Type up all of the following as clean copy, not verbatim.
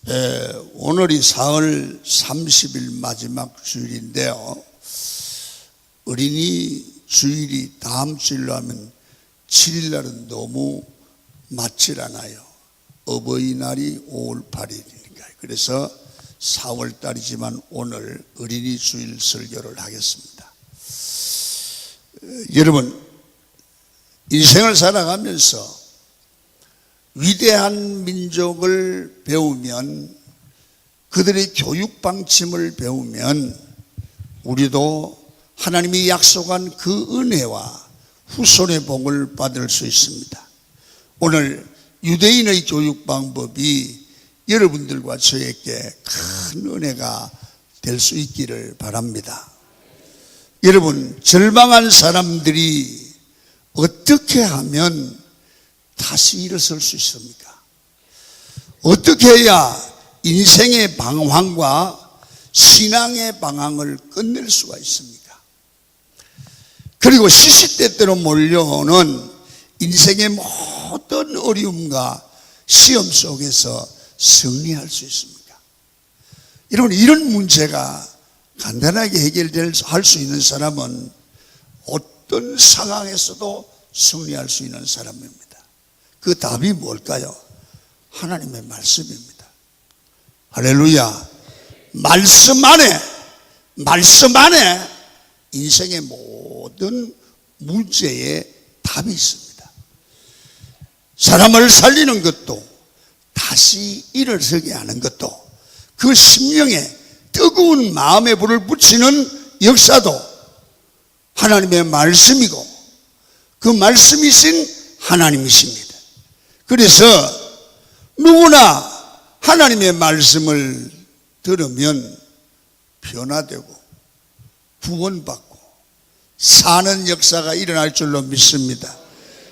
오늘이 4월 30일 마지막 주일인데요. 어린이 주일이 다음 주일로 하면 7일날은 너무 맞질 않아요. 어버이날이 5월 8일이니까. 그래서 4월달이지만 오늘 어린이 주일 설교를 하겠습니다. 여러분, 인생을 살아가면서 위대한 민족을 배우면, 그들의 교육 방침을 배우면 우리도 하나님이 약속한 그 은혜와 후손의 복을 받을 수 있습니다. 오늘 유대인의 교육 방법이 여러분들과 저에게 큰 은혜가 될 수 있기를 바랍니다. 여러분, 절망한 사람들이 어떻게 하면 다시 일어설 수 있습니까? 어떻게 해야 인생의 방황과 신앙의 방황을 끝낼 수가 있습니까? 그리고 시시때때로 몰려오는 인생의 모든 어려움과 시험 속에서 승리할 수 있습니까? 여러분, 이런 문제가 간단하게 해결할 수 있는 사람은 어떤 상황에서도 승리할 수 있는 사람입니다. 그 답이 뭘까요? 하나님의 말씀입니다. 할렐루야. 말씀 안에 인생의 모든 문제에 답이 있습니다. 사람을 살리는 것도, 다시 일어서게 하는 것도, 그 심령에 뜨거운 마음의 불을 붙이는 역사도 하나님의 말씀이고, 그 말씀이신 하나님이십니다. 그래서 누구나 하나님의 말씀을 들으면 변화되고 구원받고 사는 역사가 일어날 줄로 믿습니다.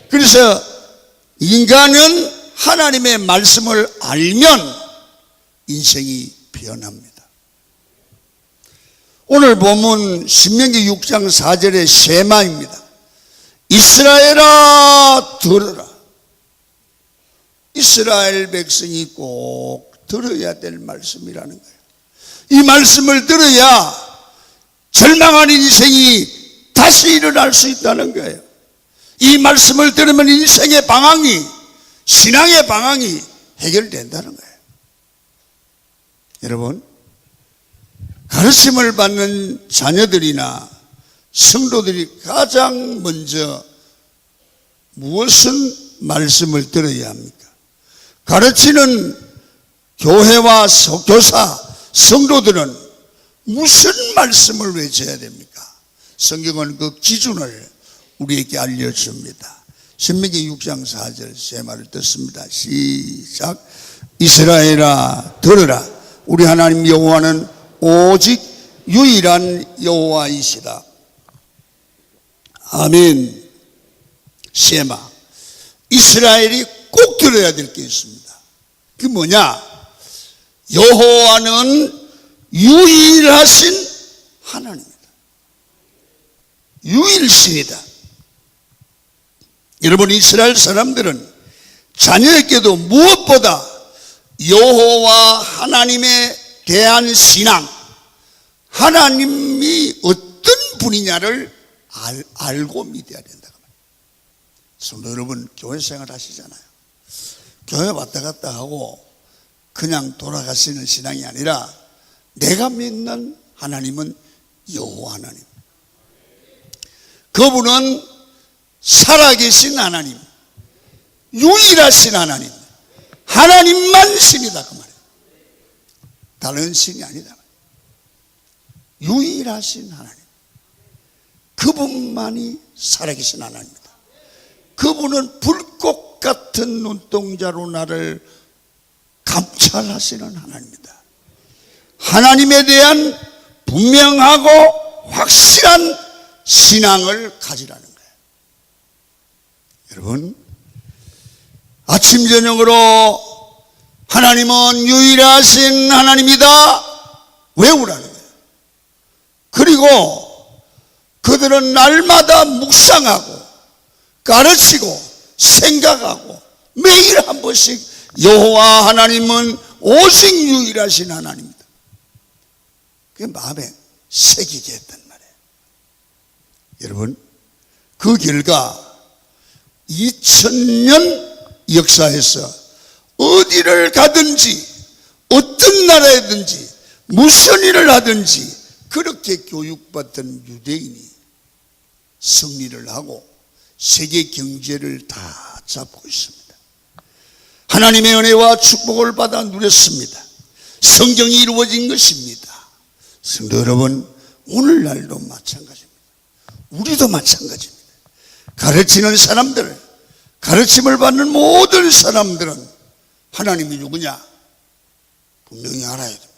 그래서 인간은 하나님의 말씀을 알면 인생이 변합니다. 오늘 본문 신명기 6장 4절의 쉐마입니다. 이스라엘아 들으라. 이스라엘 백성이 꼭 들어야 될 말씀이라는 거예요. 이 말씀을 들어야 절망한 인생이 다시 일어날 수 있다는 거예요. 이 말씀을 들으면 인생의 방황이, 신앙의 방황이 해결된다는 거예요. 여러분, 가르침을 받는 자녀들이나 성도들이 가장 먼저 무엇은 말씀을 들어야 합니까? 가르치는 교회와 교사, 성도들은 무슨 말씀을 외쳐야 됩니까? 성경은 그 기준을 우리에게 알려줍니다. 신명기 6장 4절 제 말을 듣습니다. 시작. 이스라엘아 들으라. 우리 하나님 여호와는 오직 유일한 여호와이시다. 아멘. 쉐마. 이스라엘이 꼭 들어야 될 게 있습니다. 그게 뭐냐? 여호와는 유일하신 하나님이다. 유일신이다. 여러분, 이스라엘 사람들은 자녀에게도 무엇보다 여호와 하나님에 대한 신앙, 하나님이 어떤 분이냐를 알고 믿어야 된다고 말이에요. 성도 여러분, 교회 생활 하시잖아요. 교회 왔다 갔다 하고 그냥 돌아가시는 신앙이 아니라 내가 믿는 하나님은 여호와 하나님, 그분은 살아계신 하나님, 유일하신 하나님, 하나님만 신이다 그 말이에요. 다른 신이 아니다. 유일하신 하나님, 그분만이 살아계신 하나님이다. 그분은 불꽃 같은 눈동자로 나를 감찰하시는 하나님이다. 하나님에 대한 분명하고 확실한 신앙을 가지라는 거예요. 여러분, 아침 저녁으로 하나님은 유일하신 하나님이다 외우라는 거예요. 그리고 그들은 날마다 묵상하고 가르치고 생각하고 매일 한 번씩 여호와 하나님은 오직 유일하신 하나님입니다. 그게 마음에 새기게 했단 말이에요. 여러분, 그 결과 2000년 역사에서 어디를 가든지 어떤 나라에든지 무슨 일을 하든지 그렇게 교육받던 유대인이 승리를 하고 세계 경제를 다 잡고 있습니다. 하나님의 은혜와 축복을 받아 누렸습니다. 성경이 이루어진 것입니다. 성도 여러분, 오늘날도 마찬가지입니다. 우리도 마찬가지입니다. 가르치는 사람들, 가르침을 받는 모든 사람들은 하나님이 누구냐? 분명히 알아야 됩니다.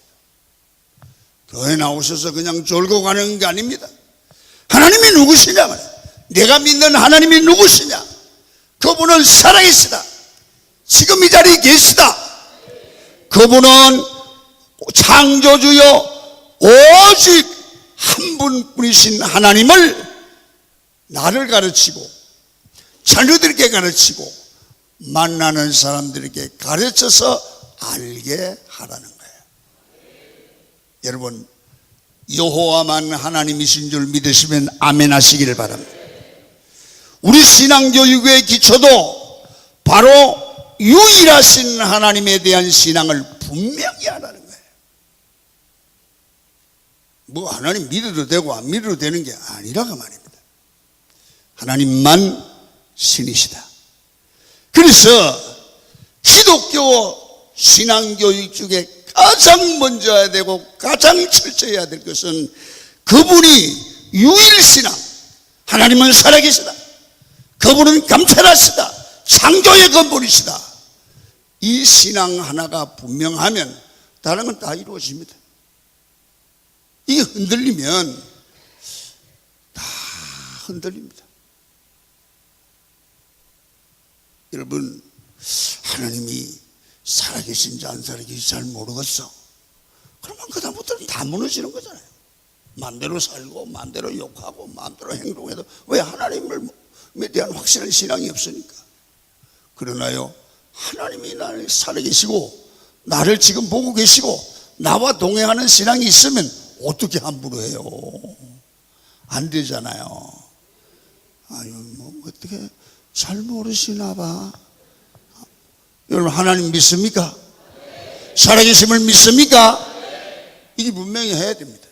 교회 나오셔서 그냥 졸고 가는 게 아닙니다. 하나님이 누구시냐 말이에요. 내가 믿는 하나님이 누구시냐? 그분은 살아계시다. 지금 이 자리에 계시다. 그분은 창조주요 오직 한 분뿐이신 하나님을 나를 가르치고 자녀들에게 가르치고 만나는 사람들에게 가르쳐서 알게 하라는 거예요. 여러분, 여호와만 하나님이신 줄 믿으시면 아멘 하시기를 바랍니다. 우리 신앙교육의 기초도 바로 유일하신 하나님에 대한 신앙을 분명히 하라는 거예요. 뭐 하나님 믿어도 되고 안 믿어도 되는 게 아니라고 말입니다. 하나님만 신이시다. 그래서 기독교 신앙교육 중에 가장 먼저 해야 되고 가장 철저해야 될 것은 그분이 유일신앙, 하나님은 살아계시다, 그분은 감찰하시다, 창조의 근본이시다. 이 신앙 하나가 분명하면 다른 건 다 이루어집니다. 이게 흔들리면 다 흔들립니다. 여러분, 하나님이 살아계신지 안 살아계신지 잘 모르겠어. 그러면 그다음부터는 다 무너지는 거잖아요. 마음대로 살고 마음대로 욕하고 마음대로 행동해도 왜 하나님에 대한 확실한 신앙이 없으니까. 그러나요, 하나님이 나를 살아계시고 나를 지금 보고 계시고 나와 동행하는 신앙이 있으면 어떻게 함부로 해요? 안 되잖아요. 아유, 뭐 어떻게 잘 모르시나 봐. 여러분, 하나님 믿습니까? 살아계심을 믿습니까? 이게 분명히 해야 됩니다.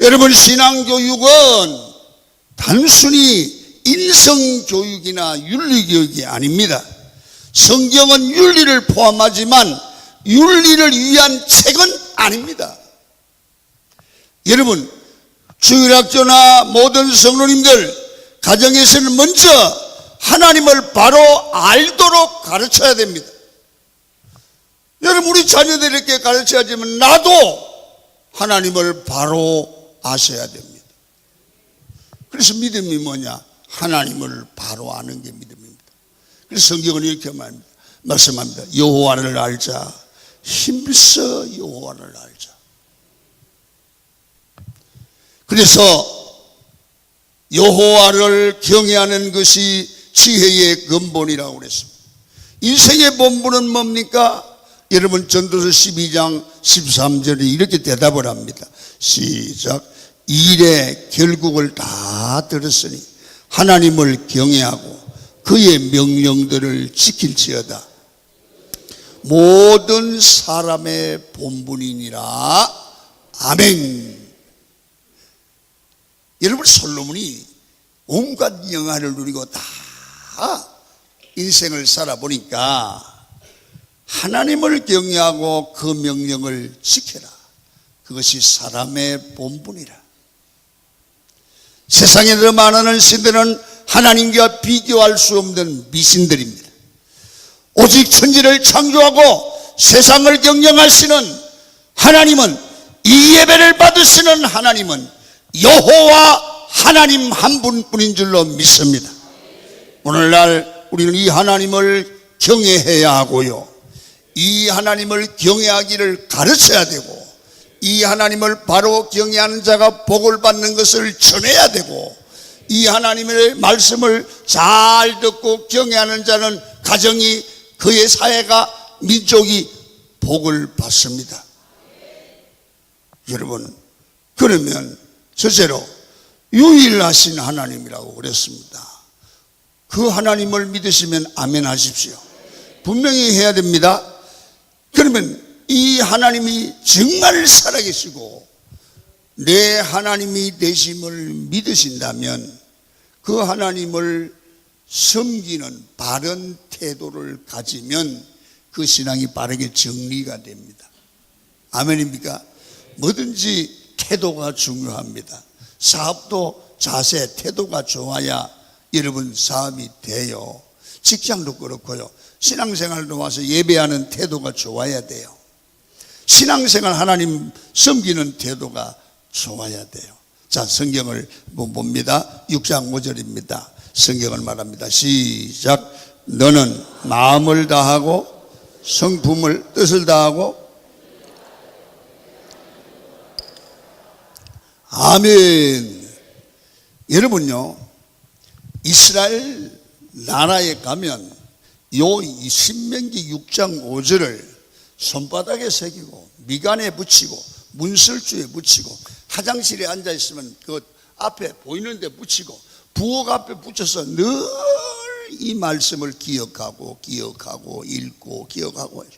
여러분, 신앙교육은 단순히 인성교육이나 윤리교육이 아닙니다. 성경은 윤리를 포함하지만 윤리를 위한 책은 아닙니다. 여러분, 주일학교나 모든 성도님들 가정에서는 먼저 하나님을 바로 알도록 가르쳐야 됩니다. 여러분, 우리 자녀들에게 가르쳐야지만 나도 하나님을 바로 아셔야 됩니다. 그래서 믿음이 뭐냐? 하나님을 바로 아는 게 믿음입니다. 그래서 성경은 이렇게 말씀합니다. 여호와를 알자. 힘써 여호와를 알자. 그래서 여호와를 경외하는 것이 지혜의 근본이라고 그랬습니다. 인생의 본분은 뭡니까? 여러분, 전도서 12장 13절에 이렇게 대답을 합니다. 시작. 일의 결국을 다 들었으니 하나님을 경외하고 그의 명령들을 지킬지어다. 모든 사람의 본분이니라. 아멘. 여러분, 솔로몬이 온갖 영화를 누리고 다 인생을 살아보니까 하나님을 경외하고 그 명령을 지켜라. 그것이 사람의 본분이라. 세상에 더 많은 신들은 하나님과 비교할 수 없는 미신들입니다. 오직 천지를 창조하고 세상을 경영하시는 하나님은, 이 예배를 받으시는 하나님은 여호와 하나님 한 분뿐인 줄로 믿습니다. 오늘날 우리는 이 하나님을 경외해야 하고요, 이 하나님을 경외하기를 가르쳐야 되고, 이 하나님을 바로 경외하는 자가 복을 받는 것을 전해야 되고, 이 하나님의 말씀을 잘 듣고 경외하는 자는 가정이 그의 사회가, 민족이 복을 받습니다. 여러분, 그러면 첫째로 유일하신 하나님이라고 그랬습니다. 그 하나님을 믿으시면 아멘 하십시오. 분명히 해야 됩니다. 그러면 이 하나님이 정말 살아계시고 내 하나님이 되심을 믿으신다면 그 하나님을 섬기는 바른 태도를 가지면 그 신앙이 바르게 정리가 됩니다. 아멘입니까? 뭐든지 태도가 중요합니다. 사업도 자세, 태도가 좋아야 여러분 사업이 돼요. 직장도 그렇고요. 신앙생활도 와서 예배하는 태도가 좋아야 돼요. 신앙생활 하나님 섬기는 태도가 좋아야 돼요. 자, 성경을 봅니다. 6장 5절입니다. 성경을 말합니다. 시작. 너는 마음을 다하고 성품을 뜻을 다하고 아멘. 여러분요, 이스라엘 나라에 가면 요 신명기 6장 5절을 손바닥에 새기고 미간에 붙이고 문설주에 붙이고 화장실에 앉아 있으면 그 앞에 보이는 데 붙이고 부엌 앞에 붙여서 늘 이 말씀을 기억하고 읽고 기억하고 해요.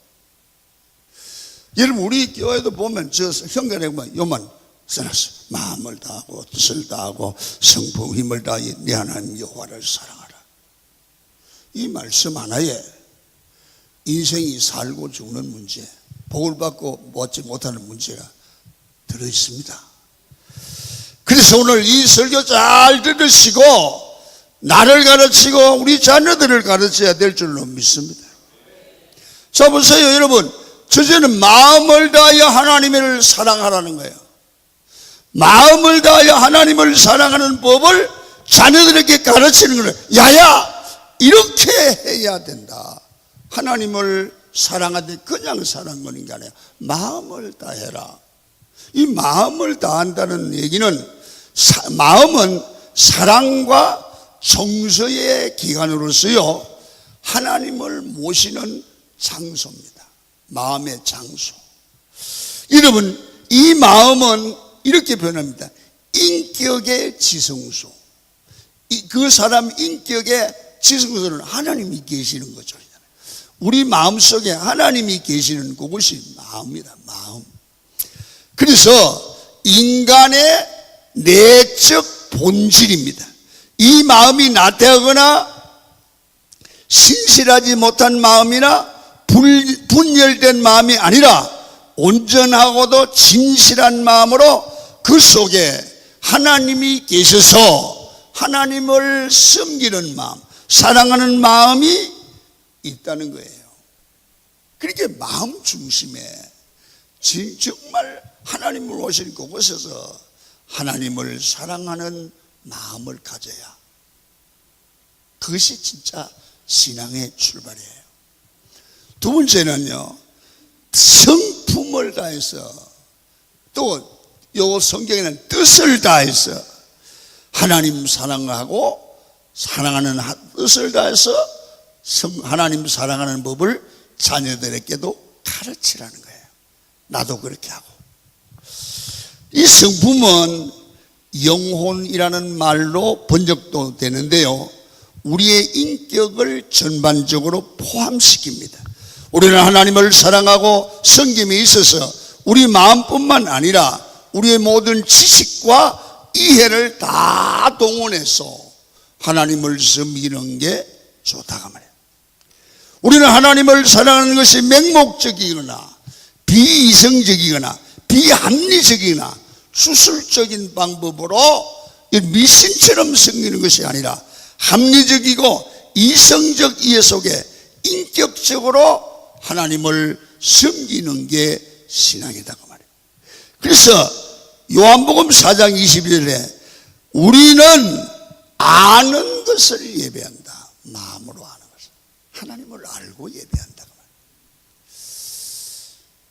여러분, 우리 교회도 보면 저 현관에 보면 요만 써놨어요. 마음을 다하고 뜻을 다하고 성품 힘을 다하여 네 하나님 여호와를 사랑하라. 이 말씀 하나에 인생이 살고 죽는 문제, 복을 받고 받지 못하는 문제가 들어있습니다. 그래서 오늘 이 설교 잘 들으시고 나를 가르치고 우리 자녀들을 가르쳐야 될 줄로 믿습니다. 자, 보세요 여러분, 첫째는 마음을 다하여 하나님을 사랑하라는 거예요. 마음을 다하여 하나님을 사랑하는 법을 자녀들에게 가르치는 거예요. 야야, 이렇게 해야 된다. 하나님을 사랑하되 그냥 사랑하는 게 아니라 마음을 다해라. 이 마음을 다한다는 얘기는 마음은 사랑과 정서의 기관으로서요 하나님을 모시는 장소입니다. 마음의 장소. 여러분, 이 마음은 이렇게 변합니다. 인격의 지성소. 그 사람 인격의 지성소는 하나님이 계시는 거죠. 우리 마음속에 하나님이 계시는 그것이 마음이다. 마음. 그래서 인간의 내적 본질입니다. 이 마음이 나태하거나 신실하지 못한 마음이나 분열된 마음이 아니라 온전하고도 진실한 마음으로 그 속에 하나님이 계셔서 하나님을 섬기는 마음, 사랑하는 마음이 있다는 거예요. 그렇게 마음 중심에 정말 하나님을 오신 그곳에서 하나님을 사랑하는 마음을 가져야 그것이 진짜 신앙의 출발이에요. 두 번째는요, 성품을 다해서, 또 요 성경에는 뜻을 다해서 하나님 사랑하고 사랑하는 뜻을 다해서 하나님 사랑하는 법을 자녀들에게도 가르치라는 거예요. 나도 그렇게 하고. 이 성품은 영혼이라는 말로 번역도 되는데요, 우리의 인격을 전반적으로 포함시킵니다. 우리는 하나님을 사랑하고 섬김에 있어서 우리 마음뿐만 아니라 우리의 모든 지식과 이해를 다 동원해서 하나님을 섬기는 게 좋다고 말해요. 우리는 하나님을 사랑하는 것이 맹목적이거나 비이성적이거나 비합리적이거나 수술적인 방법으로 미신처럼 섬기는 것이 아니라 합리적이고 이성적 이해 속에 인격적으로 하나님을 섬기는 게 신앙이다고 말이에요. 그래서 요한복음 4장 22절에 우리는 아는 것을 예배한다. 마음으로 아는 것을. 하나님을 알고 예배한다고 말이에요.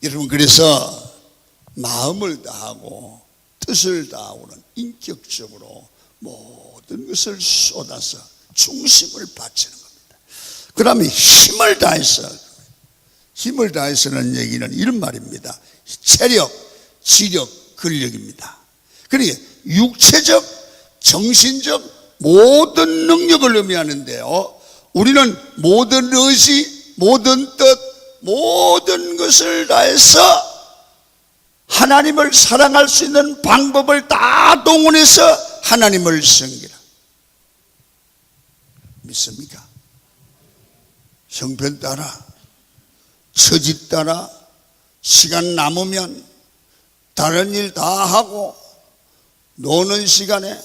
여러분, 그래서 마음을 다하고 뜻을 다하고는 인격적으로 모든 것을 쏟아서 중심을 바치는 겁니다. 그 다음에 힘을 다해서는 얘기는 이런 말입니다. 체력, 지력, 근력입니다. 그러니까 육체적, 정신적 모든 능력을 의미하는데요, 우리는 모든 의지, 모든 뜻, 모든 것을 다해서 하나님을 사랑할 수 있는 방법을 다 동원해서 하나님을 섬기라. 믿습니까? 형편 따라, 처지 따라, 시간 남으면 다른 일 다 하고 노는 시간에,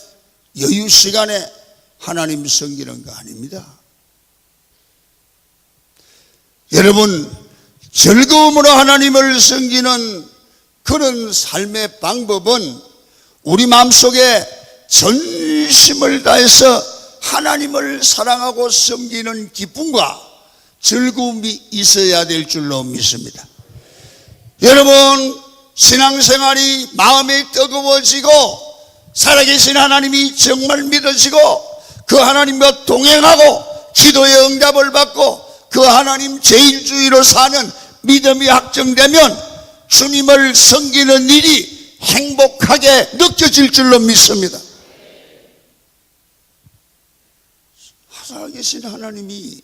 여유 시간에 하나님 섬기는 거 아닙니다. 여러분, 즐거움으로 하나님을 섬기는 그런 삶의 방법은 우리 마음속에 전심을 다해서 하나님을 사랑하고 섬기는 기쁨과 즐거움이 있어야 될 줄로 믿습니다. 여러분, 신앙생활이 마음이 뜨거워지고 살아계신 하나님이 정말 믿어지고 그 하나님과 동행하고 기도의 응답을 받고 그 하나님 제일주의로 사는 믿음이 확정되면 주님을 섬기는 일이 행복하게 느껴질 줄로 믿습니다. 살아계신 하나님이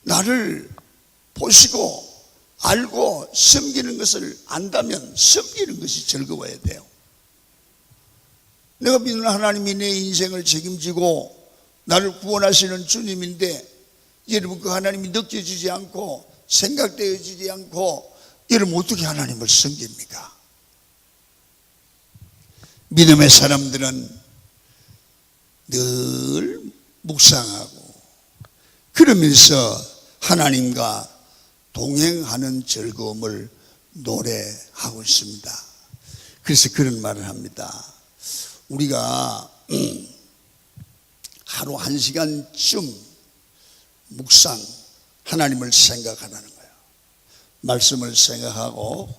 나를 보시고 알고 섬기는 것을 안다면 섬기는 것이 즐거워야 돼요. 내가 믿는 하나님이 내 인생을 책임지고 나를 구원하시는 주님인데 여러분, 그 하나님이 느껴지지 않고 생각되어지지 않고 여러분 어떻게 하나님을 섬깁니까? 믿음의 사람들은 늘 묵상하고 그러면서 하나님과 동행하는 즐거움을 노래하고 있습니다. 그래서 그런 말을 합니다. 우리가 하루 1시간쯤 묵상, 하나님을 생각하라는 거예요. 말씀을 생각하고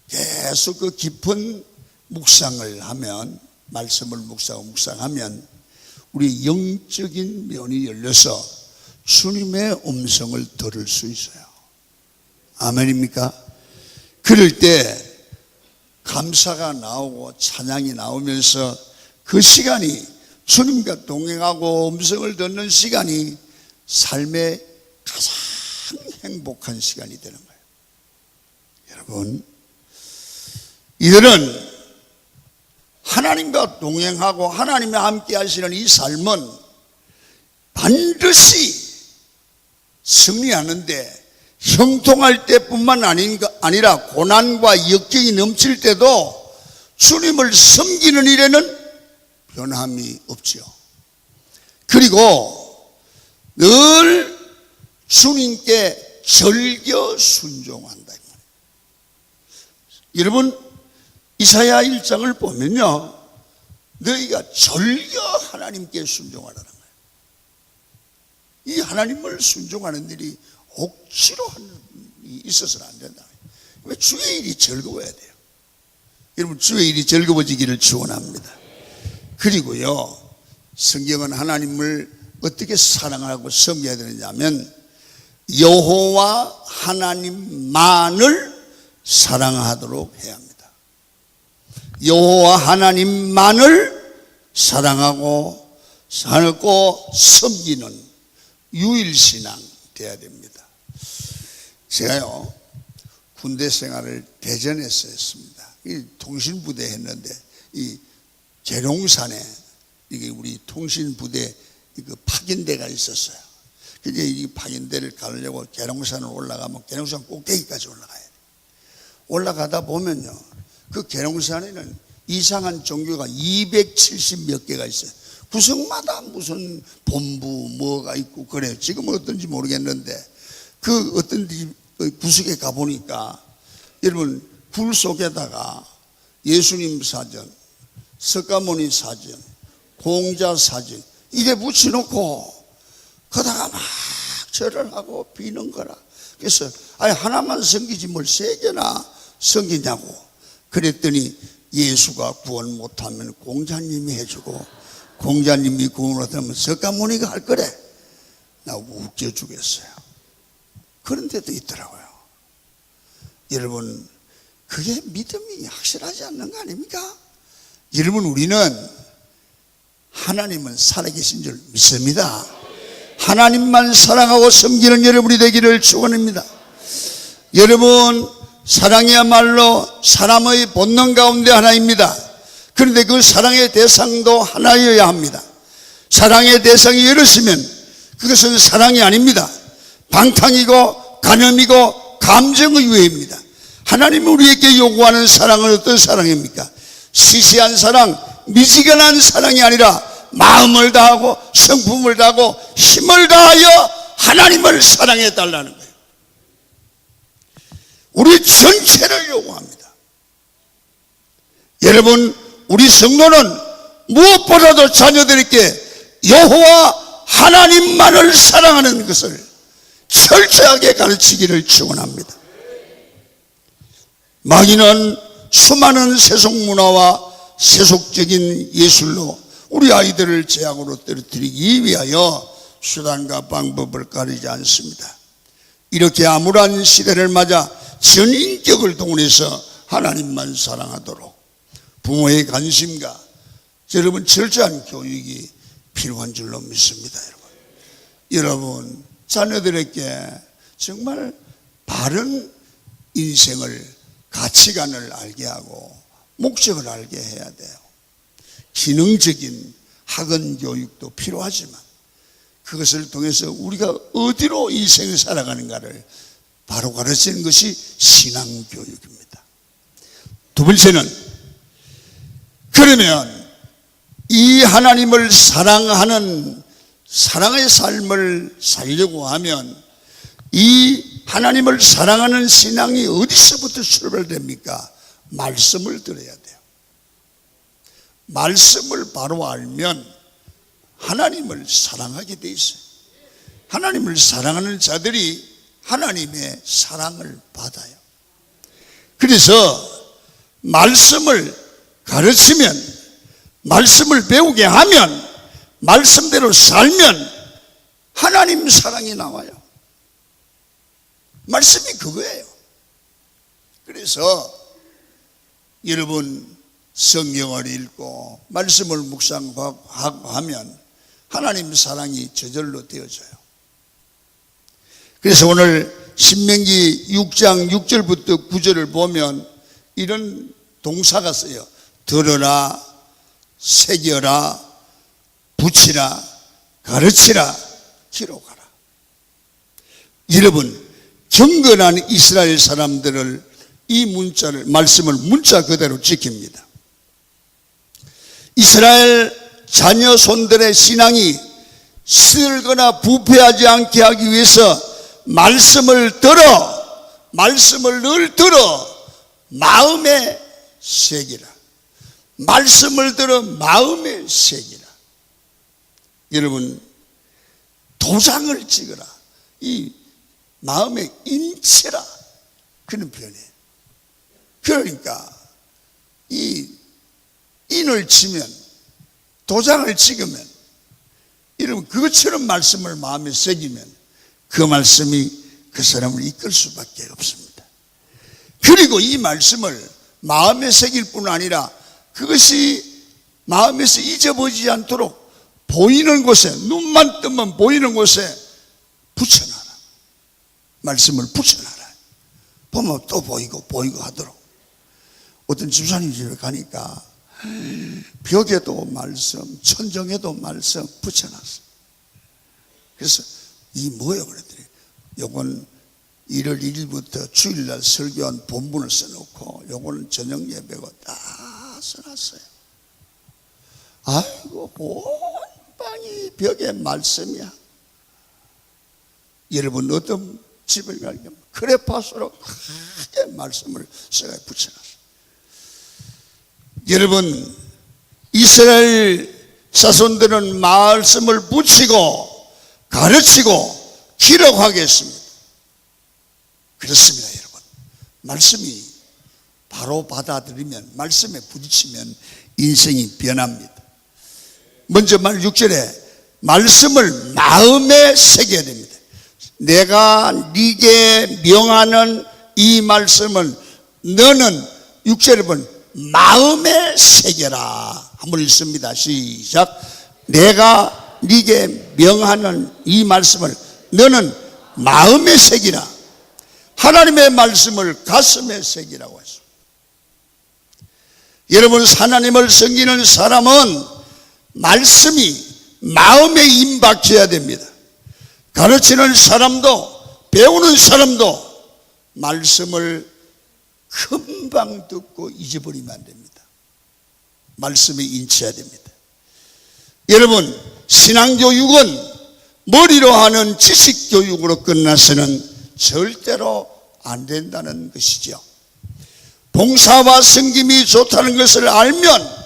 계속 그 깊은 묵상을 하면, 말씀을 묵상하면 우리 영적인 면이 열려서 주님의 음성을 들을 수 있어요. 아멘입니까? 그럴 때 감사가 나오고 찬양이 나오면서 그 시간이 주님과 동행하고 음성을 듣는 시간이 삶의 가장 행복한 시간이 되는 거예요. 여러분, 이들은 하나님과 동행하고 하나님과 함께 하시는 이 삶은 반드시 승리하는데, 형통할 때뿐만 아니라 고난과 역경이 넘칠 때도 주님을 섬기는 일에는 변함이 없지요. 그리고 늘 주님께 절겨 순종한다. 여러분, 이사야 1장을 보면요, 너희가 절겨 하나님께 순종하라는 거예요. 이 하나님을 순종하는 일이 억지로 하는 일이 있어서는 안 된다. 왜? 주의 일이 즐거워야 돼요. 여러분, 주의 일이 즐거워지기를 축원합니다. 그리고요, 성경은 하나님을 어떻게 사랑하고 섬겨야 되느냐면 여호와 하나님만을 사랑하도록 해야 합니다. 여호와 하나님만을 사랑하고 섬기는 유일신앙 되어야 됩니다. 제가요, 군대 생활을 대전에서 했습니다. 통신부대 했는데 이 계룡산에 이게 우리 통신부대 파견대가 있었어요. 이제 이 파견대를 가려고 계룡산을 올라가면 계룡산 꼭대기까지 올라가야 돼요. 올라가다 보면요, 그 계룡산에는 이상한 종교가 270 몇 개가 있어요. 구석마다 무슨 본부 뭐가 있고 그래요. 지금은 어떤지 모르겠는데 그 어떤 구석에 가보니까 여러분, 굴 속에다가 예수님 사전, 석가모니 사전, 공자 사전 이래 붙여놓고 거다가 막 절을 하고 비는 거라. 그래서 아니 하나만 섬기지 뭘 세 개나 섬기냐고. 그랬더니 예수가 구원 못하면 공자님이 해주고 공자님이 구원 못하면 석가모니가 할 거래. 나 웃겨 주겠어요. 그런 데도 있더라고요. 여러분, 그게 믿음이 확실하지 않는 거 아닙니까? 여러분, 우리는 하나님은 살아계신 줄 믿습니다. 하나님만 사랑하고 섬기는 여러분이 되기를 축원합니다. 여러분, 사랑이야말로 사람의 본능 가운데 하나입니다. 그런데 그 사랑의 대상도 하나여야 합니다. 사랑의 대상이 이렇으면 그것은 사랑이 아닙니다. 방탕이고 간음이고 감정의 유해입니다. 하나님은 우리에게 요구하는 사랑은 어떤 사랑입니까? 시시한 사랑, 미지근한 사랑이 아니라 마음을 다하고 성품을 다하고 힘을 다하여 하나님을 사랑해 달라는 거예요. 우리 전체를 요구합니다. 여러분, 우리 성도는 무엇보다도 자녀들에게 여호와 하나님만을 사랑하는 것을 철저하게 가르치기를 축원합니다. 마귀는 수많은 세속 문화와 세속적인 예술로 우리 아이들을 재앙으로 떨어뜨리기 위하여 수단과 방법을 가리지 않습니다. 이렇게 암울한 시대를 맞아 전 인격을 동원해서 하나님만 사랑하도록 부모의 관심과 여러분 철저한 교육이 필요한 줄로 믿습니다. 여러분, 자녀들에게 정말 바른 인생을, 가치관을 알게 하고 목적을 알게 해야 돼요. 기능적인 학원 교육도 필요하지만 그것을 통해서 우리가 어디로 인생을 살아가는가를 바로 가르치는 것이 신앙교육입니다. 두 번째는, 그러면 이 하나님을 사랑하는 사랑의 삶을 살려고 하면 이 하나님을 사랑하는 신앙이 어디서부터 출발됩니까? 말씀을 들어야 돼요. 말씀을 바로 알면 하나님을 사랑하게 돼 있어요. 하나님을 사랑하는 자들이 하나님의 사랑을 받아요. 그래서 말씀을 가르치면, 말씀을 배우게 하면, 말씀대로 살면 하나님 사랑이 나와요. 말씀이 그거예요. 그래서 여러분, 성경을 읽고 말씀을 묵상하고 하면 하나님 사랑이 저절로 되어져요. 그래서 오늘 신명기 6장 6절부터 9절을 보면 이런 동사가 써요. 들으라, 새겨라, 붙이라, 가르치라, 기록하라. 여러분, 경건한 이스라엘 사람들을 이 문자를, 말씀을 문자 그대로 지킵니다. 이스라엘 자녀 손들의 신앙이 시들거나 부패하지 않게 하기 위해서 말씀을 늘 들어 마음에 새기라. 말씀을 들어 마음에 새기라. 여러분, 도장을 찍어라. 이 마음에 인치라. 그런 표현이에요. 그러니까 이 인을 치면, 도장을 찍으면, 여러분 그것처럼 말씀을 마음에 새기면 그 말씀이 그 사람을 이끌 수밖에 없습니다. 그리고 이 말씀을 마음에 새길 뿐 아니라 그것이 마음에서 잊어버리지 않도록 보이는 곳에, 눈만 뜨면 보이는 곳에 붙여놔라. 말씀을 붙여놔라. 보면 또 보이고 하도록. 어떤 집사님 집에 가니까 벽에도 말씀, 천정에도 말씀 붙여놨어. 그래서 이 뭐예요? 그랬더니 요건 1월 1일부터 주일날 설교한 본문을 써놓고 요거는 저녁 예배고 다 써놨어요. 아이고, 온 방이 벽에 말씀이야. 여러분, 어떤 집을 가면 크레파스로 크게 말씀을 써가 붙여놨어요. 여러분, 이스라엘 자손들은 말씀을 붙이고 가르치고 기록하겠습니다. 그렇습니다, 여러분. 말씀이 바로 받아들이면, 말씀에 부딪히면 인생이 변합니다. 먼저 말 6절에 말씀을 마음에 새겨야 됩니다. 내가 네게 명하는 이 말씀을 너는 6절에 보면 마음에 새겨라. 한번 읽습니다. 시작. 내가 네게 명하는 이 말씀을 너는 마음에 새기라. 하나님의 말씀을 가슴에 새기라고 했습니다. 여러분, 하나님을 섬기는 사람은 말씀이 마음에 임박해야 됩니다. 가르치는 사람도 배우는 사람도 말씀을 금방 듣고 잊어버리면 안 됩니다. 말씀에 인치해야 됩니다. 여러분, 신앙교육은 머리로 하는 지식교육으로 끝나서는 절대로 안 된다는 것이죠. 봉사와 섬김이 좋다는 것을 알면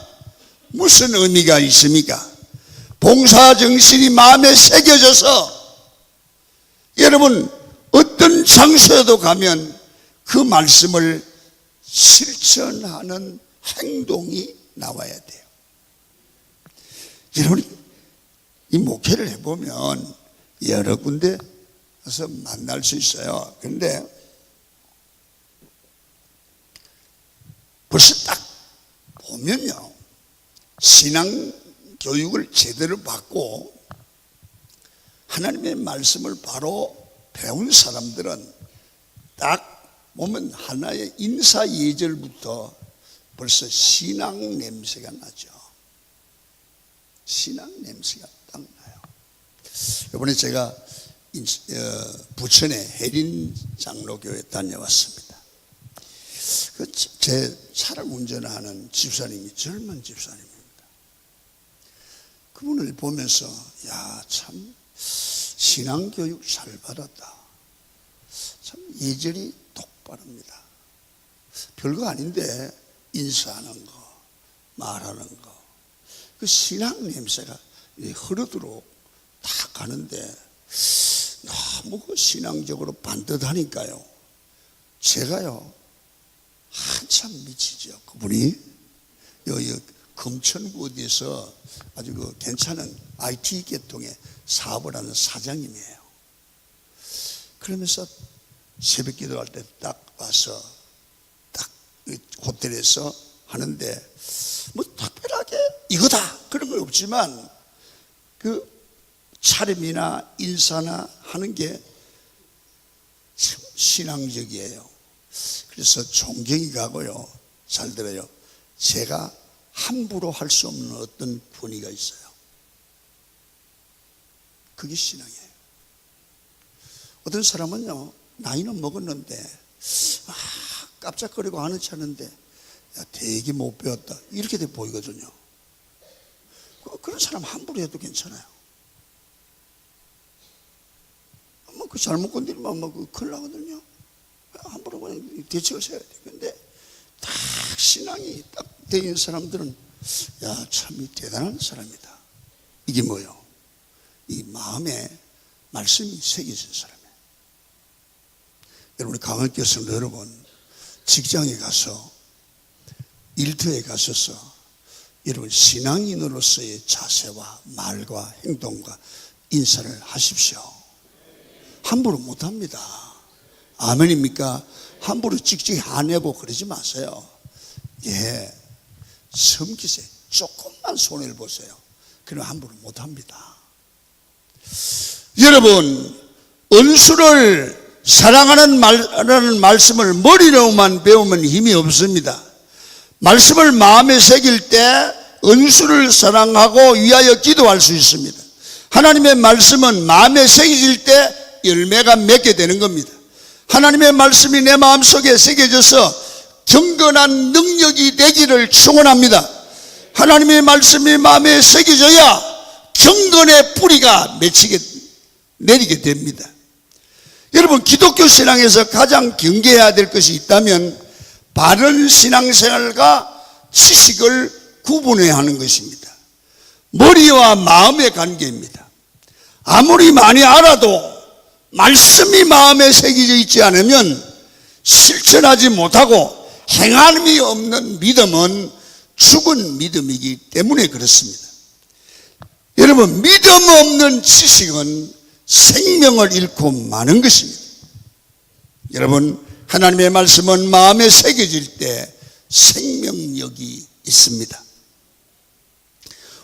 무슨 의미가 있습니까? 봉사 정신이 마음에 새겨져서 여러분, 어떤 장소에도 가면 그 말씀을 실천하는 행동이 나와야 돼요. 여러분, 이 목회를 해보면 여러 군데에서 만날 수 있어요. 그런데 벌써 딱 보면요, 신앙 교육을 제대로 받고 하나님의 말씀을 바로 배운 사람들은 딱 보면 하나의 인사 예절부터 벌써 신앙 냄새가 나죠. 신앙 냄새가 딱 나요. 이번에 제가 부천의 혜린 장로교회 다녀왔습니다. 제 차를 운전하는 집사님이 젊은 집사님입니다. 그분을 보면서 야, 참 신앙교육 잘 받았다. 참 예절이 똑바릅니다. 별거 아닌데 인사하는 거, 말하는 거, 그 신앙 냄새가 흐르도록 다 가는데 너무 그 신앙적으로 반듯하니까요, 제가요 한참 미치죠. 그분이 여기 금천구 어디에서 아주 그 괜찮은 IT 계통의 사업을 하는 사장님이에요. 그러면서 새벽 기도할 때 딱 와서 딱 호텔에서 하는데 뭐 특별하게 이거다 그런 건 없지만 그 차림이나 인사나 하는 게 참 신앙적이에요. 그래서 존경이 가고요. 잘 들어요. 제가 함부로 할 수 없는 어떤 분위기가 있어요. 그게 신앙이에요. 어떤 사람은요, 나이는 먹었는데 깜짝거리고 아는 척하는데 야, 되게 못 배웠다 이렇게 돼 보이거든요. 그런 사람 함부로 해도 괜찮아요. 그 잘못 건드리면 큰일 나거든요. 함부로 그냥 대책을 세워야 돼. 근데 딱 신앙이 딱 되는 사람들은 야, 참 대단한 사람이다. 이게 뭐예요? 이 마음에 말씀이 새겨진 사람이에요. 여러분, 강원교수는 여러분 직장에 가서 일터에 가셔서 여러분 신앙인으로서의 자세와 말과 행동과 인사를 하십시오. 함부로 못합니다. 아멘입니까? 함부로 찍찍이 안 해고 그러지 마세요. 예, 섬기세요. 조금만 손해를 보세요. 그럼 함부로 못합니다. 여러분, 은수를 사랑하는 말씀을 머리로만 배우면 힘이 없습니다. 말씀을 마음에 새길 때 은수를 사랑하고 위하여 기도할 수 있습니다. 하나님의 말씀은 마음에 새겨질 때 열매가 맺게 되는 겁니다. 하나님의 말씀이 내 마음속에 새겨져서 경건한 능력이 되기를 축원합니다. 하나님의 말씀이 마음에 새겨져야 경건의 뿌리가 내리게 됩니다. 여러분, 기독교 신앙에서 가장 경계해야 될 것이 있다면 바른 신앙생활과 지식을 구분해야 하는 것입니다. 머리와 마음의 관계입니다. 아무리 많이 알아도 말씀이 마음에 새겨져 있지 않으면 실천하지 못하고 행함이 없는 믿음은 죽은 믿음이기 때문에 그렇습니다. 여러분, 믿음 없는 지식은 생명을 잃고 마는 것입니다. 여러분, 하나님의 말씀은 마음에 새겨질 때 생명력이 있습니다.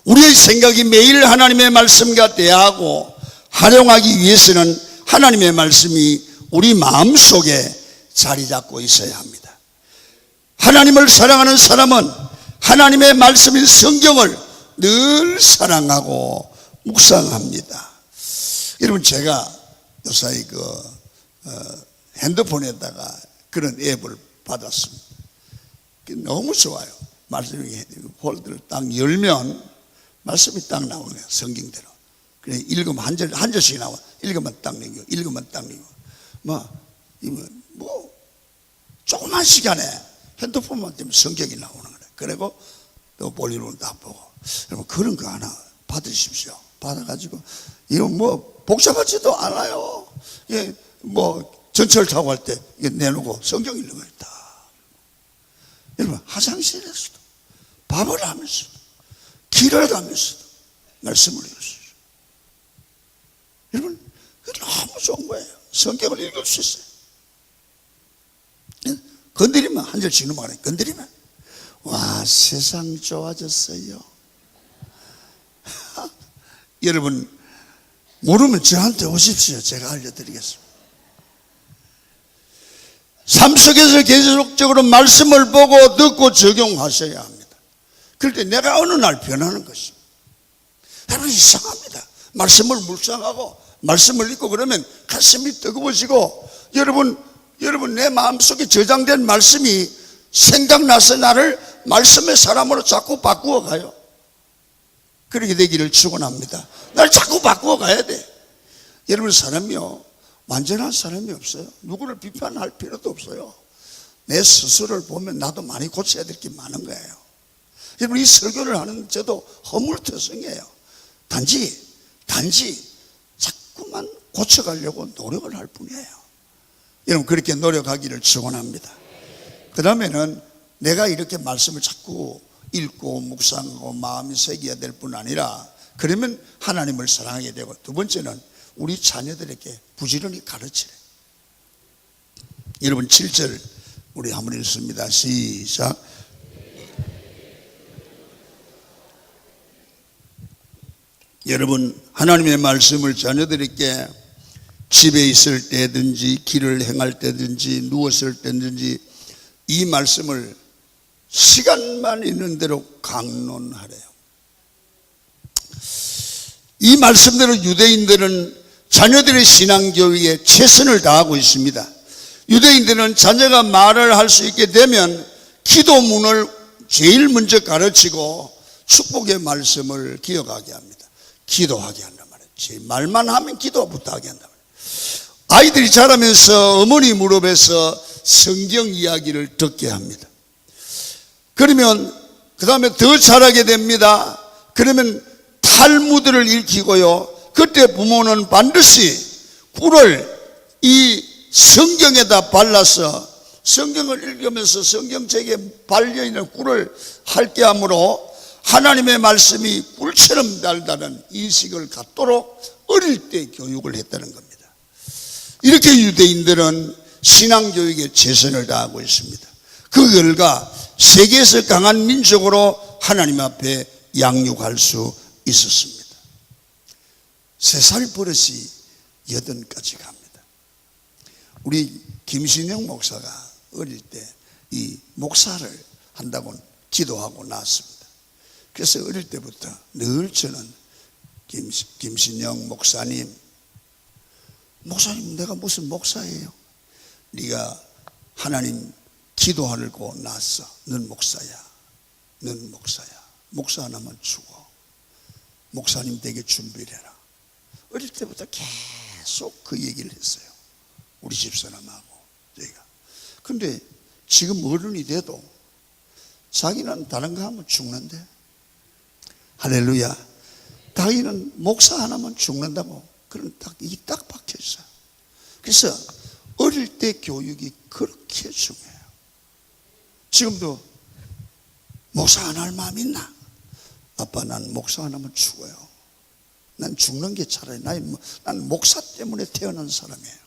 우리의 생각이 매일 하나님의 말씀과 대화하고 활용하기 위해서는 하나님의 말씀이 우리 마음속에 자리 잡고 있어야 합니다. 하나님을 사랑하는 사람은 하나님의 말씀인 성경을 늘 사랑하고 묵상합니다. 여러분, 제가 요사이 핸드폰에다가 그런 앱을 받았습니다. 너무 좋아요. 말씀이 폴더를 딱 열면 말씀이 딱 나오네요. 성경대로. 그래, 읽으면 한 절씩 나와. 읽으면 딱 읽고, 읽으면 딱 읽고. 조그만 시간에 핸드폰만 때문에 성경이 나오는 거예요. 그리고 또 볼일을 딱 보고. 여러분, 그런 거 하나 받으십시오. 받아가지고, 이거 복잡하지도 않아요. 예, 전철 타고 갈 때 내놓고 성경 읽는 거예요. 여러분, 화장실에서도, 밥을 하면서도, 길을 가면서도 말씀을 읽으시죠. 여러분, 너무 좋은 거예요. 성경을 읽을 수 있어요. 건드리면, 한 절씩 넘어가네. 건드리면, 와, 세상 좋아졌어요. 여러분, 모르면 저한테 오십시오. 제가 알려드리겠습니다. 삶 속에서 계속적으로 말씀을 보고 듣고 적용하셔야 합니다. 그럴 때 내가 어느 날 변하는 것입니다. 여러분, 이상합니다. 말씀을 묵상하고 말씀을 읽고 그러면 가슴이 뜨거워지고, 여러분 내 마음속에 저장된 말씀이 생각나서 나를 말씀의 사람으로 자꾸 바꾸어 가요. 그렇게 되기를 축원합니다. 나를 자꾸 바꾸어 가야 돼. 여러분, 사람이요, 완전한 사람이 없어요. 누구를 비판할 필요도 없어요. 내 스스로를 보면 나도 많이 고쳐야 될 게 많은 거예요. 여러분, 이 설교를 하는 저도 허물투성이에요. 단지 자꾸만 고쳐가려고 노력을 할 뿐이에요. 여러분, 그렇게 노력하기를 축원합니다. 그 다음에는 내가 이렇게 말씀을 자꾸 읽고 묵상하고 마음이 새겨야 될 뿐 아니라, 그러면 하나님을 사랑하게 되고, 두 번째는 우리 자녀들에게 부지런히 가르치래. 여러분, 7절 우리 한번 읽습니다. 시작. 여러분, 하나님의 말씀을 자녀들에게 집에 있을 때든지 길을 행할 때든지 누웠을 때든지 이 말씀을 시간만 있는 대로 강론하래요. 이 말씀대로 유대인들은 자녀들의 신앙교육에 최선을 다하고 있습니다. 유대인들은 자녀가 말을 할 수 있게 되면 기도문을 제일 먼저 가르치고 축복의 말씀을 기억하게 합니다. 기도하게 한단 말이에요. 제 말만 하면 기도부터 하게 한단 말이에요. 아이들이 자라면서 어머니 무릎에서 성경 이야기를 듣게 합니다. 그러면 그 다음에 더 잘하게 됩니다. 그러면 탈무드를 읽히고요, 그때 부모는 반드시 꿀을 이 성경에다 발라서 성경을 읽으면서 성경책에 발려있는 꿀을 핥게 하므로 하나님의 말씀이 꿀처럼 달다는 인식을 갖도록 어릴 때 교육을 했다는 겁니다. 이렇게 유대인들은 신앙교육에 최선을 다하고 있습니다. 그 결과 세계에서 강한 민족으로 하나님 앞에 양육할 수 있었습니다. 3살 버릇이 80까지 갑니다. 우리 김신영 목사가 어릴 때 이 목사를 한다고 기도하고 나왔습니다. 그래서 어릴 때부터 늘 저는 김신영 목사님, 내가 무슨 목사예요? 네가 하나님 기도하려고 나왔어. 넌 목사야. 목사 하나만 죽어. 목사님 되게 준비를 해라. 어릴 때부터 계속 그 얘기를 했어요. 우리 집사람하고 저희가. 근데 지금 어른이 돼도 자기는 다른 거 하면 죽는데, 할렐루야, 자기는 목사 하나만 죽는다고 그런 이게 딱 박혀 있어요. 그래서 어릴 때 교육이 그렇게 중요해요. 지금도 목사 안 할 마음 있나? 아빠, 난 목사 하나만 죽어요. 난 죽는 게 차라리 난 목사 때문에 태어난 사람이에요.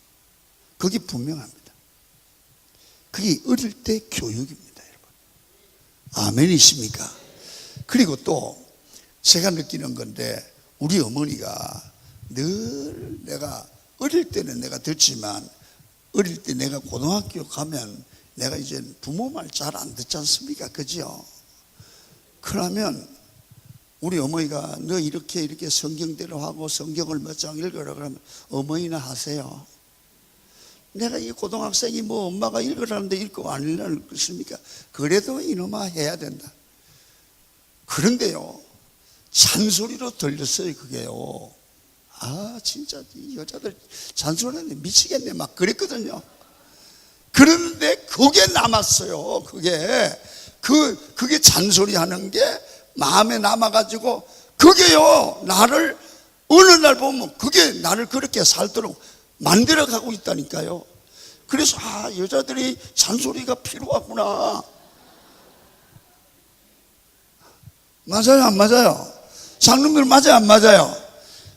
그게 분명합니다. 그게 어릴 때 교육입니다, 여러분. 아멘이십니까? 그리고 또 제가 느끼는 건데, 우리 어머니가 늘, 내가 어릴 때는 내가 듣지만 어릴 때 내가 고등학교 가면 내가 이제 부모 말 잘 안 듣지 않습니까? 그죠? 그러면 우리 어머니가 너 이렇게 성경대로 하고 성경을 몇 장 읽어라 그러면 어머니나 하세요. 내가 이 고등학생이 뭐 엄마가 읽으라는데 읽고 안 읽습니까? 그래도 이놈아 해야 된다. 그런데요, 잔소리로 들렸어요, 그게요. 아, 진짜 이 여자들 잔소리하는데 미치겠네 막 그랬거든요. 그런데 그게 남았어요. 그게 잔소리하는 게 마음에 남아가지고, 그게요, 나를 어느 날 보면 그게 나를 그렇게 살도록 만들어가고 있다니까요. 그래서 여자들이 잔소리가 필요하구나. 맞아요, 안 맞아요? 장님들 맞아요, 안 맞아요?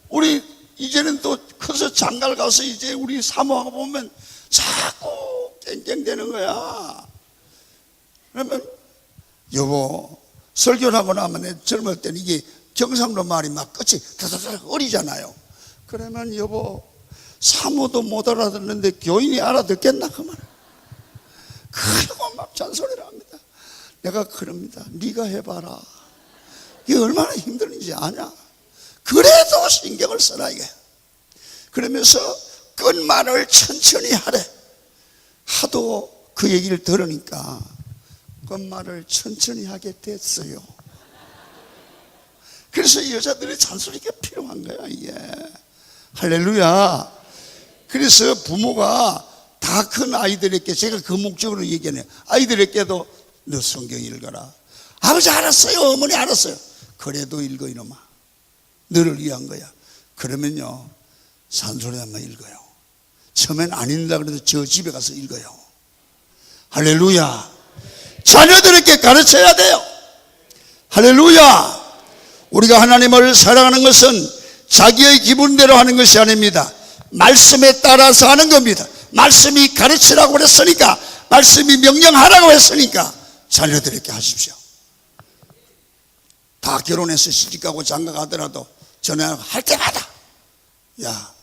우리 이제는 또 커서 장가를 가서 이제 우리 사모하고 보면 자꾸 땡땡대는 거야. 그러면 여보, 설교를 하고 나면 내 젊을 때는 이게 경상도 말이 막 끝이 다다닥 어리잖아요. 그러면 여보, 사모도 못 알아듣는데 교인이 알아듣겠나 그 말. 그러고 막 잔소리를 합니다. 내가 그럽니다. 네가 해봐라. 이게 얼마나 힘든지 아냐? 그래도 신경을 써라 이게. 그러면서 끝말을 천천히 하래. 하도 그 얘기를 들으니까 끝말을 천천히 하게 됐어요. 그래서 여자들의 잔소리가 필요한 거야 이게. 할렐루야. 그래서 부모가 다 큰 아이들에게, 제가 그 목적으로 얘기하네요. 아이들에게도 너 성경 읽어라. 아버지 알았어요, 어머니 알았어요. 그래도 읽어 이놈아. 너를 위한 거야. 그러면요, 잔소리 한번 읽어요. 처음엔 안 읽는다 그래도 저 집에 가서 읽어요. 할렐루야. 자녀들에게 가르쳐야 돼요. 할렐루야. 우리가 하나님을 사랑하는 것은 자기의 기분대로 하는 것이 아닙니다. 말씀에 따라서 하는 겁니다. 말씀이 가르치라고 그랬으니까, 말씀이 명령하라고 했으니까 자녀들에게 하십시오. 다 결혼해서 시집가고 장가가더라도 전화할 때마다 야,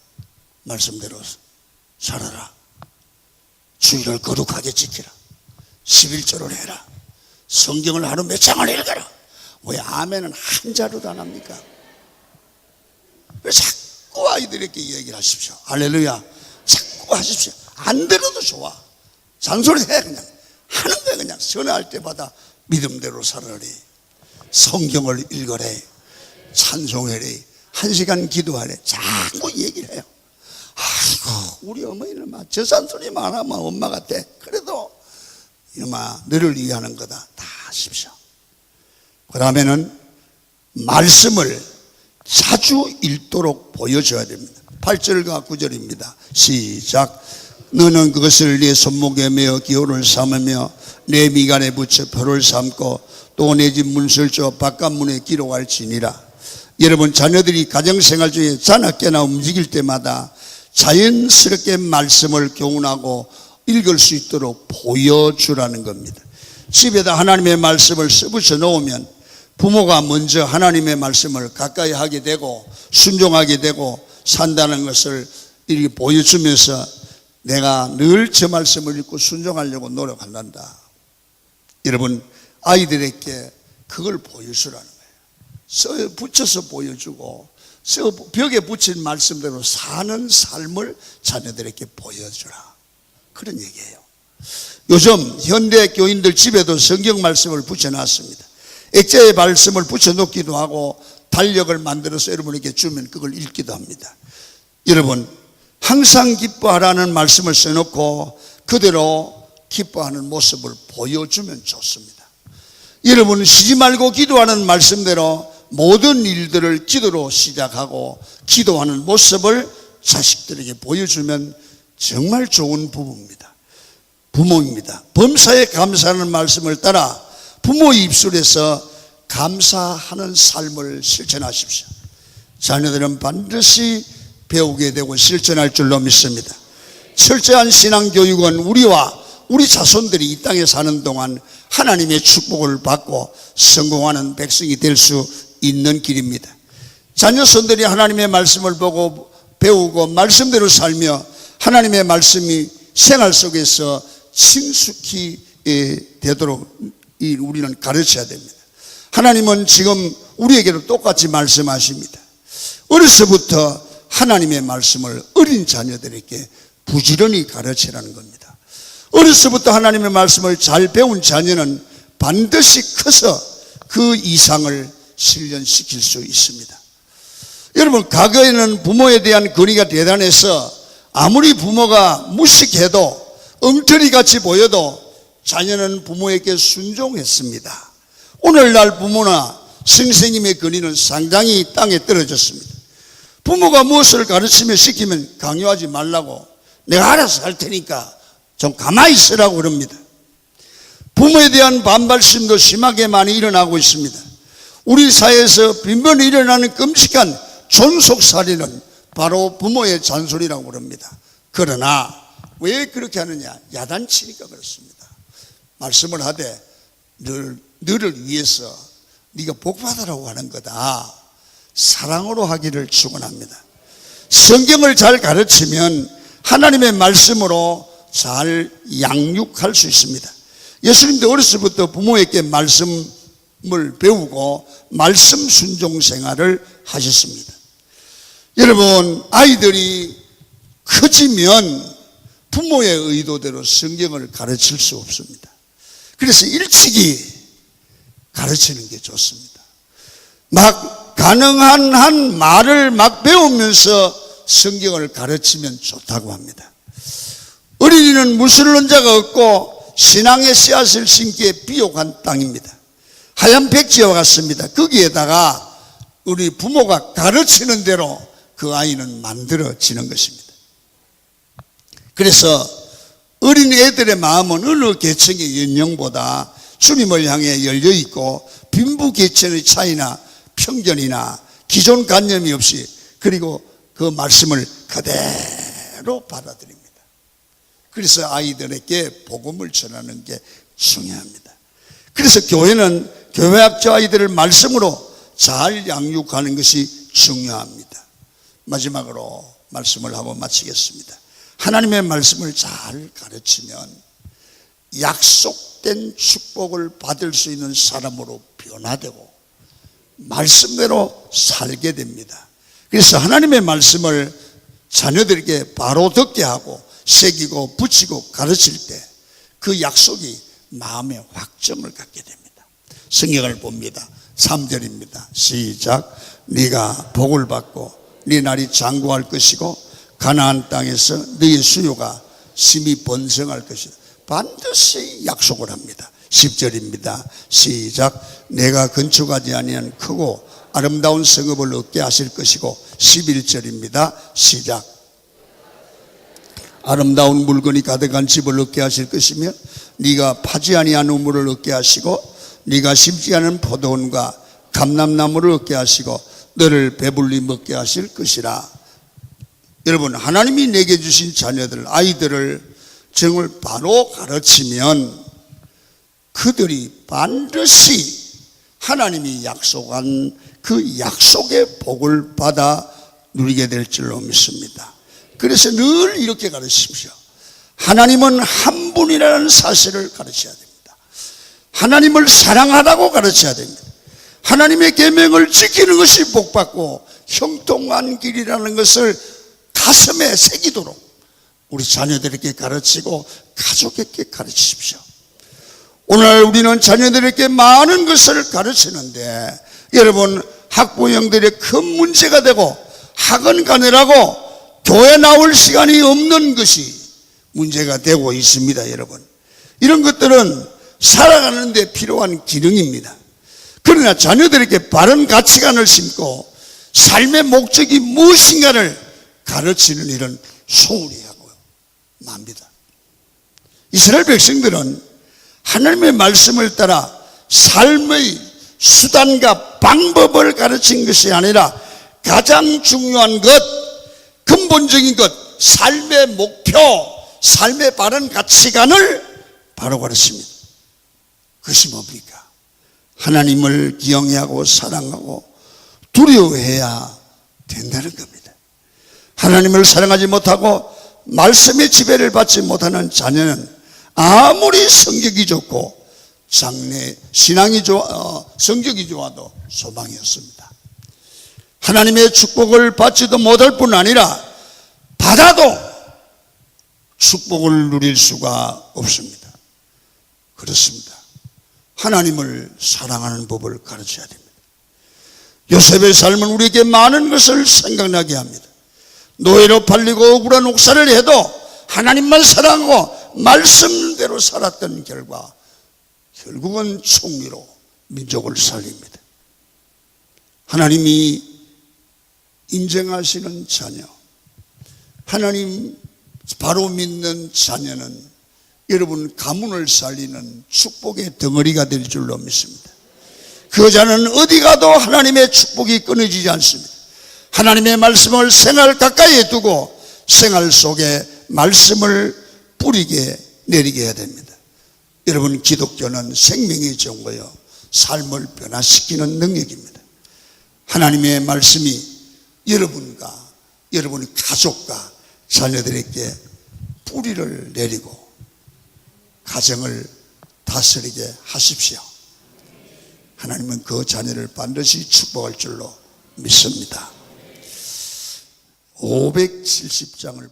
말씀대로 살아라. 주의를 거룩하게 지키라. 11조를 해라. 성경을 하루 몇 장을 읽어라. 왜 아멘은 한 자루도 안 합니까? 왜 자꾸 아이들에게 얘기를 하십시오. 할렐루야. 자꾸 하십시오. 안 들어도 좋아. 잔소리 해. 그냥 하는 거야. 그냥 전화할 때마다 믿음대로 살아래. 성경을 읽어래. 찬송해래. 1시간 기도하래. 자꾸 얘기를 해요. 아이고, 우리 어머니는 막 저 잔소리만 하면 엄마 같아. 그래도 이놈아, 너를 위하는 거다. 다 하십시오. 그 다음에는 말씀을 자주 읽도록 보여줘야 됩니다. 8절과 9절입니다. 시작. 너는 그것을 네 손목에 메어 기호를 삼으며 내 미간에 붙여 표를 삼고 또 내 집 문설조 바깥문에 기록할지니라. 여러분, 자녀들이 가정생활 중에 자나깨나 움직일 때마다 자연스럽게 말씀을 교훈하고 읽을 수 있도록 보여주라는 겁니다. 집에다 하나님의 말씀을 써붙여 놓으면 부모가 먼저 하나님의 말씀을 가까이 하게 되고 순종하게 되고 산다는 것을 이렇게 보여주면서 내가 늘 저 말씀을 읽고 순종하려고 노력한단다. 여러분, 아이들에게 그걸 보여주라는 거예요. 붙여서 보여주고 벽에 붙인 말씀대로 사는 삶을 자녀들에게 보여주라. 그런 얘기예요. 요즘 현대 교인들 집에도 성경 말씀을 붙여놨습니다. 액자의 말씀을 붙여놓기도 하고 달력을 만들어서 여러분에게 주면 그걸 읽기도 합니다. 여러분, 항상 기뻐하라는 말씀을 써놓고 그대로 기뻐하는 모습을 보여주면 좋습니다. 여러분, 쉬지 말고 기도하는 말씀대로 모든 일들을 기도로 시작하고 기도하는 모습을 자식들에게 보여주면 정말 좋은 부모입니다. 범사에 감사하는 말씀을 따라 부모의 입술에서 감사하는 삶을 실천하십시오. 자녀들은 반드시 배우게 되고 실천할 줄로 믿습니다. 철저한 신앙교육은 우리와 우리 자손들이 이 땅에 사는 동안 하나님의 축복을 받고 성공하는 백성이 될 수 있는 길입니다. 자녀손들이 하나님의 말씀을 보고 배우고 말씀대로 살며 하나님의 말씀이 생활 속에서 친숙히 되도록 우리는 가르쳐야 됩니다. 하나님은 지금 우리에게도 똑같이 말씀하십니다. 어려서부터 하나님의 말씀을 어린 자녀들에게 부지런히 가르치라는 겁니다. 어려서부터 하나님의 말씀을 잘 배운 자녀는 반드시 커서 그 이상을 실현시킬 수 있습니다. 여러분, 과거에는 부모에 대한 권위가 대단해서 아무리 부모가 무식해도 엉터리같이 보여도 자녀는 부모에게 순종했습니다. 오늘날 부모나 선생님의 권위는 상당히 땅에 떨어졌습니다. 부모가 무엇을 가르치며 시키면 강요하지 말라고, 내가 알아서 할 테니까 좀 가만히 있으라고 그럽니다. 부모에 대한 반발심도 심하게 많이 일어나고 있습니다. 우리 사회에서 빈번히 일어나는 끔찍한 존속살인은 바로 부모의 잔소리라고 그럽니다. 그러나 왜 그렇게 하느냐? 야단치니까 그렇습니다. 말씀을 하되 너를 위해서 네가 복받으라고 하는 거다. 사랑으로 하기를 축원합니다. 성경을 잘 가르치면 하나님의 말씀으로 잘 양육할 수 있습니다. 예수님도 어렸을 때 부모에게 말씀을 배우고 말씀 순종 생활을 하셨습니다. 여러분, 아이들이 커지면 부모의 의도대로 성경을 가르칠 수 없습니다. 그래서 일찍이 가르치는 게 좋습니다. 막 가능한 한 말을 막 배우면서 성경을 가르치면 좋다고 합니다. 어린이는 물을 넣은 자가 없고 신앙의 씨앗을 심기에 비옥한 땅입니다. 하얀 백지와 같습니다. 거기에다가 우리 부모가 가르치는 대로 그 아이는 만들어지는 것입니다. 그래서 어린 애들의 마음은 어느 계층의 연령보다 주님을 향해 열려있고 빈부계층의 차이나 편견이나 기존 관념이 없이, 그리고 그 말씀을 그대로 받아들입니다. 그래서 아이들에게 복음을 전하는 게 중요합니다. 그래서 교회는 교회학교 아이들을 말씀으로 잘 양육하는 것이 중요합니다. 마지막으로 말씀을 하고 마치겠습니다. 하나님의 말씀을 잘 가르치면 약속된 축복을 받을 수 있는 사람으로 변화되고 말씀대로 살게 됩니다. 그래서 하나님의 말씀을 자녀들에게 바로 듣게 하고 새기고 붙이고 가르칠 때 그 약속이 마음에 확정을 갖게 됩니다. 성경을 봅니다. 3절입니다. 시작. 네가 복을 받고 네 날이 장구할 것이고 가나안 땅에서 너의 수요가 심히 번성할 것이다. 반드시 약속을 합니다. 10절입니다. 시작. 내가 건축하지 아니한 크고 아름다운 성읍을 얻게 하실 것이고 11절입니다. 시작. 아름다운 물건이 가득한 집을 얻게 하실 것이며 네가 파지 아니한 우물을 얻게 하시고 네가 심지 않은 포도원과 감람나무를 얻게 하시고 너를 배불리 먹게 하실 것이라. 여러분, 하나님이 내게 주신 자녀들, 아이들을 정말 바로 가르치면 그들이 반드시 하나님이 약속한 그 약속의 복을 받아 누리게 될 줄로 믿습니다. 그래서 늘 이렇게 가르치십시오. 하나님은 한 분이라는 사실을 가르쳐야 됩니다. 하나님을 사랑하라고 가르쳐야 됩니다. 하나님의 계명을 지키는 것이 복받고 형통한 길이라는 것을 가슴에 새기도록 우리 자녀들에게 가르치고 가족에게 가르치십시오. 오늘 우리는 자녀들에게 많은 것을 가르치는데 여러분, 학부형들의 큰 문제가 되고 학원 가느라고 교회 나올 시간이 없는 것이 문제가 되고 있습니다. 여러분, 이런 것들은 살아가는 데 필요한 기능입니다. 그러나 자녀들에게 바른 가치관을 심고 삶의 목적이 무엇인가를 가르치는 일은 소홀히 하고 맙니다. 이스라엘 백성들은 하나님의 말씀을 따라 삶의 수단과 방법을 가르친 것이 아니라 가장 중요한 것, 근본적인 것, 삶의 목표, 삶의 바른 가치관을 바로 가르칩니다. 그것이 뭡니까? 하나님을 기영하고 사랑하고 두려워해야 된다는 겁니다. 하나님을 사랑하지 못하고 말씀의 지배를 받지 못하는 자녀는 아무리 성격이 좋고 신앙이 성격이 좋아도 소망이 없습니다. 하나님의 축복을 받지도 못할 뿐 아니라 받아도 축복을 누릴 수가 없습니다. 그렇습니다. 하나님을 사랑하는 법을 가르쳐야 됩니다. 요셉의 삶은 우리에게 많은 것을 생각나게 합니다. 노예로 팔리고 억울한 옥살이를 해도 하나님만 사랑하고 말씀대로 살았던 결과 결국은 총리로 민족을 살립니다. 하나님이 인정하시는 자녀, 하나님 바로 믿는 자녀는 여러분 가문을 살리는 축복의 덩어리가 될 줄로 믿습니다. 그 자는 어디 가도 하나님의 축복이 끊어지지 않습니다. 하나님의 말씀을 생활 가까이에 두고 생활 속에 말씀을 뿌리게 내리게 해야 됩니다. 여러분, 기독교는 생명의 정보요, 삶을 변화시키는 능력입니다. 하나님의 말씀이 여러분과 여러분의 가족과 자녀들에게 뿌리를 내리고 가정을 다스리게 하십시오. 하나님은 그 자녀를 반드시 축복할 줄로 믿습니다. 570장을